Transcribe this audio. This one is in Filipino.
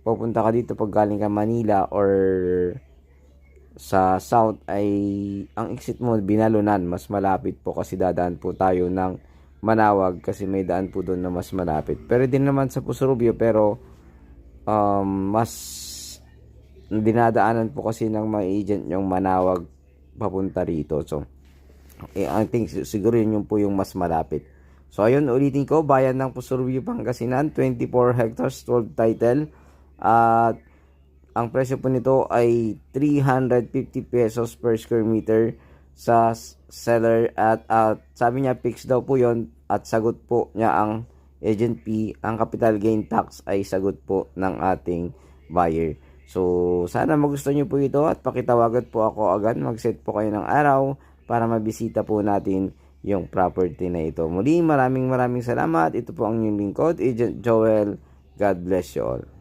pupunta ka dito pag galing ka Manila or sa south ay ang exit mo Binalunan, mas malapit po kasi dadaan po tayo ng Manawag kasi may daan po doon na mas malapit. Pero din naman sa Pusurubio pero mas dinadaanan po kasi ng mga agent yung Manawag papunta rito. So, I think siguro yun yung po yung mas malapit. So, ayun, ulitin ko, bayan ng Pusurubio, Pangasinan, 24 hectares, 12 title. At ang presyo po nito ay 350 pesos per square meter sa seller at sabi niya fixed daw po yon at sagot po niya ang agent fee. Ang capital gain tax ay sagot po ng ating buyer. So, sana magustuhan niyo po ito at pakitawagan po ako agad. Mag-set po kayo ng araw para mabisita po natin yung property na ito. Muli, maraming salamat. Ito po ang inyong lingkod, Agent Joel. God bless you all.